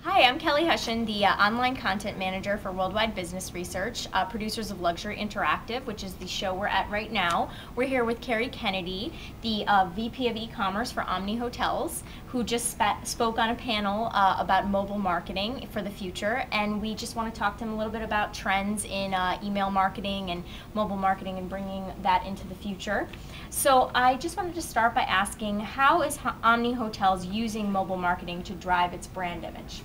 Hi, I'm Kelly Hushin, the online content manager for Worldwide Business Research, producers of Luxury Interactive, which is the show we're at right now. We're here with Kerry Kennedy, the VP of e-commerce for Omni Hotels, who just spoke on a panel about mobile marketing for the future, and we just want to talk to him a little bit about trends in email marketing and mobile marketing and bringing that into the future. So I just wanted to start by asking, how is Omni Hotels using mobile marketing to drive its brand image?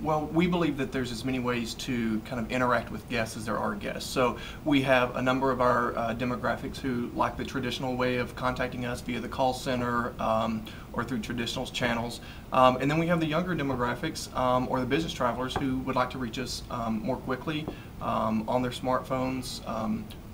Well, we believe that there's as many ways to kind of interact with guests as there are guests. So we have a number of our demographics who like the traditional way of contacting us via the call center or through traditional channels. And then we have the younger demographics or the business travelers who would like to reach us more quickly on their smartphones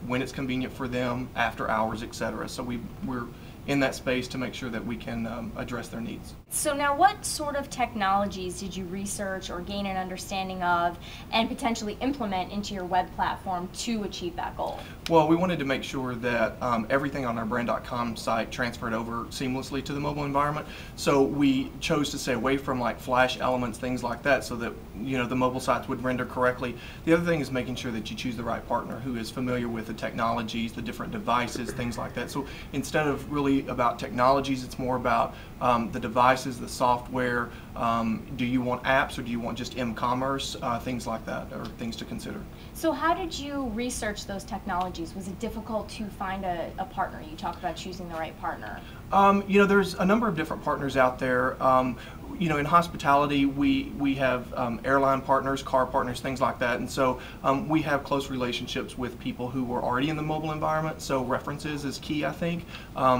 when it's convenient for them, after hours, etc. So we're in that space to make sure that we can address their needs. So now, what sort of technologies did you research or gain an understanding of and potentially implement into your web platform to achieve that goal? Well, we wanted to make sure that everything on our brand.com site transferred over seamlessly to the mobile environment. So we chose to stay away from like flash elements, things like that, so that the mobile sites would render correctly. The other thing is making sure that you choose the right partner who is familiar with the technologies, the different devices, things like that. So instead of really about technologies, it's more about the devices, the software. Do you want apps or do you want just eCommerce? Things like that are things to consider. So how did you research those technologies? Was it difficult to find a partner? You talk about choosing the right partner. There's a number of different partners out there. In hospitality, we have airline partners, car partners, things like that, and so we have close relationships with people who were already in the mobile environment, so references is key, I think.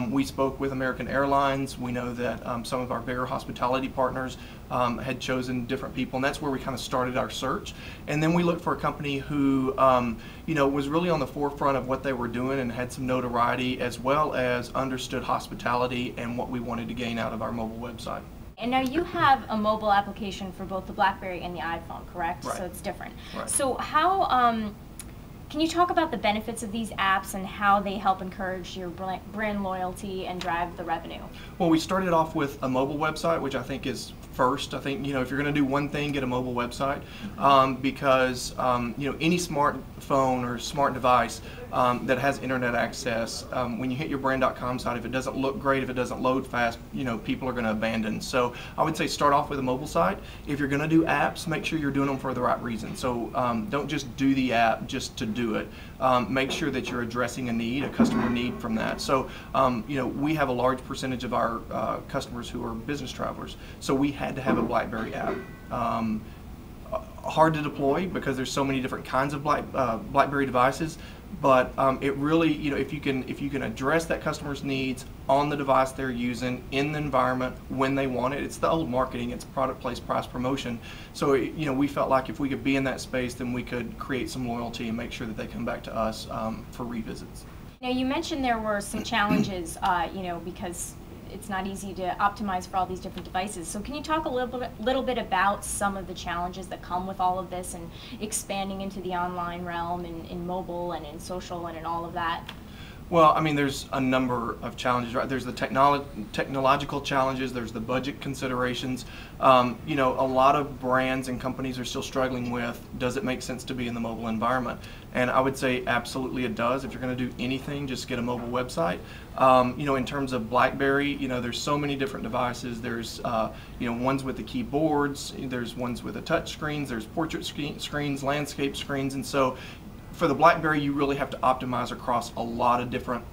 We spoke with American Airlines. We know that some of our bigger hospitality partners had chosen different people, and that's where we kind of started our search. And then we looked for a company who was really on the forefront of what they were doing and had some notoriety, as well as understood hospitality and what we wanted to gain out of our mobile website. And now you have a mobile application for both the BlackBerry and the iPhone, correct? Right. So it's different. Right. So how, can you talk about the benefits of these apps and how they help encourage your brand loyalty and drive the revenue? Well, we started off with a mobile website, which I think is first. I think, if you're going to do one thing, get a mobile website, because any smartphone or smart device that has internet access, when you hit your brand.com site, if it doesn't look great, if it doesn't load fast, people are going to abandon. So I would say start off with a mobile site. If you're going to do apps, make sure you're doing them for the right reason. So don't just do the app just to do it. Make sure that you're addressing a need, a customer need from that. So we have a large percentage of our customers who are business travelers, so we had to have a BlackBerry app. Hard to deploy because there's so many different kinds of BlackBerry devices, but it really, if you can address that customer's needs on the device they're using, in the environment, when they want it. It's the old marketing, it's product, place, price, promotion. So we felt like if we could be in that space, then we could create some loyalty and make sure that they come back to us for revisits. Now you mentioned there were some challenges, because it's not easy to optimize for all these different devices. So can you talk a little bit about some of the challenges that come with all of this and expanding into the online realm in mobile and in social and in all of that? Well, I mean, there's a number of challenges, right? There's the technological challenges, there's the budget considerations. A lot of brands and companies are still struggling with, does it make sense to be in the mobile environment? And I would say absolutely it does. If you're going to do anything, just get a mobile website. In terms of BlackBerry, there's so many different devices. There's, ones with the keyboards, there's ones with the touch screens, there's portrait screens, landscape screens, and so for the BlackBerry, you really have to optimize across a lot of different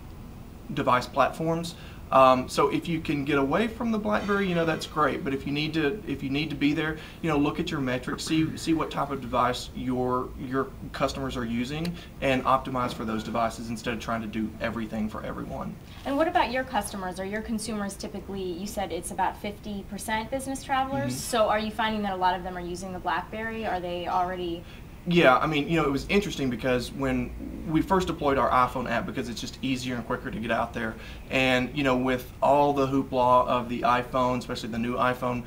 device platforms. So if you can get away from the BlackBerry, that's great. But if you need to be there, look at your metrics, see what type of device your customers are using, and optimize for those devices instead of trying to do everything for everyone. And what about your customers? Are your consumers typically, you said it's about 50% business travelers, Mm-hmm. So are you finding that a lot of them are using the BlackBerry? Are they already... Yeah, I mean, it was interesting because when we first deployed our iPhone app, because it's just easier and quicker to get out there, and with all the hoopla of the iPhone, especially the new iPhone,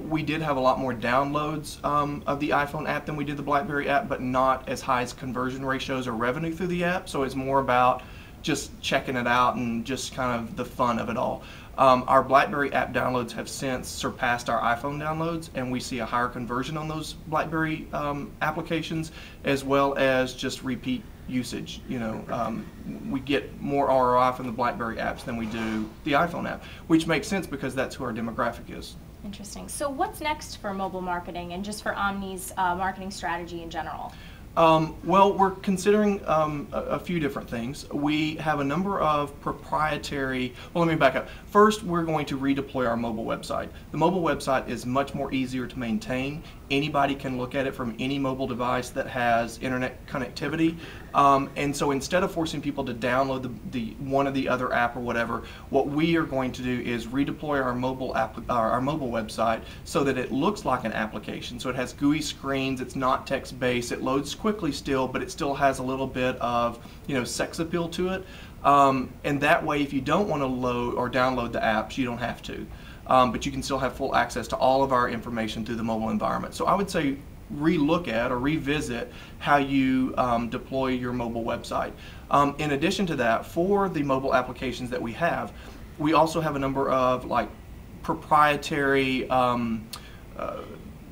we did have a lot more downloads of the iPhone app than we did the BlackBerry app, but not as high as conversion ratios or revenue through the app. So it's more about just checking it out and just kind of the fun of it all. Our BlackBerry app downloads have since surpassed our iPhone downloads, and we see a higher conversion on those BlackBerry applications, as well as just repeat usage. We get more ROI from the BlackBerry apps than we do the iPhone app, which makes sense because that's who our demographic is. Interesting. So what's next for mobile marketing and just for Omni's marketing strategy in general? Well, we're considering a few different things. We have a number of proprietary, well, let me back up. First, we're going to redeploy our mobile website. The mobile website is much more easier to maintain. Anybody can look at it from any mobile device that has internet connectivity. And so instead of forcing people to download the one or the other app or whatever, what we are going to do is redeploy our mobile website so that it looks like an application. So it has GUI screens, it's not text-based, it loads quickly still, but it still has a little bit of sex appeal to it. And that way, if you don't want to load or download the apps, you don't have to. But you can still have full access to all of our information through the mobile environment. So I would say relook at or revisit how you deploy your mobile website. In addition to that, for the mobile applications that we also have a number of proprietary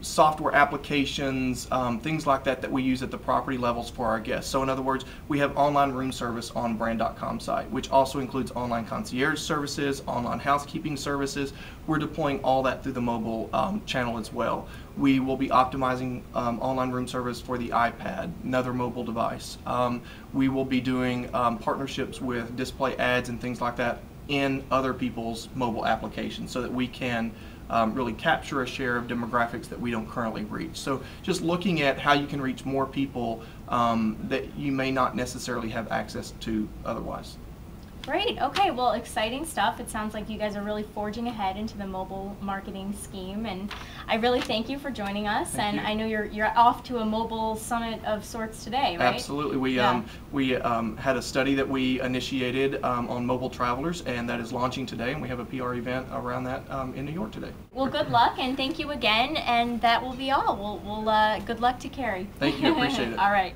software applications, things like that we use at the property levels for our guests. So in other words, we have online room service on brand.com site, which also includes online concierge services, online housekeeping services. We're deploying all that through the mobile channel as well. We will be optimizing online room service for the iPad, another mobile device. We will be doing partnerships with display ads and things like that in other people's mobile applications so that we can really capture a share of demographics that we don't currently reach. So just looking at how you can reach more people that you may not necessarily have access to otherwise. Great. Okay. Well, exciting stuff. It sounds like you guys are really forging ahead into the mobile marketing scheme, and I really thank you for joining us. Thank you. I know you're off to a mobile summit of sorts today, right? Absolutely. We had a study that we initiated on mobile travelers, and that is launching today, and we have a PR event around that in New York today. Well, good luck, and thank you again. And that will be all. We'll good luck to Kerry. Thank you. Appreciate it. All right.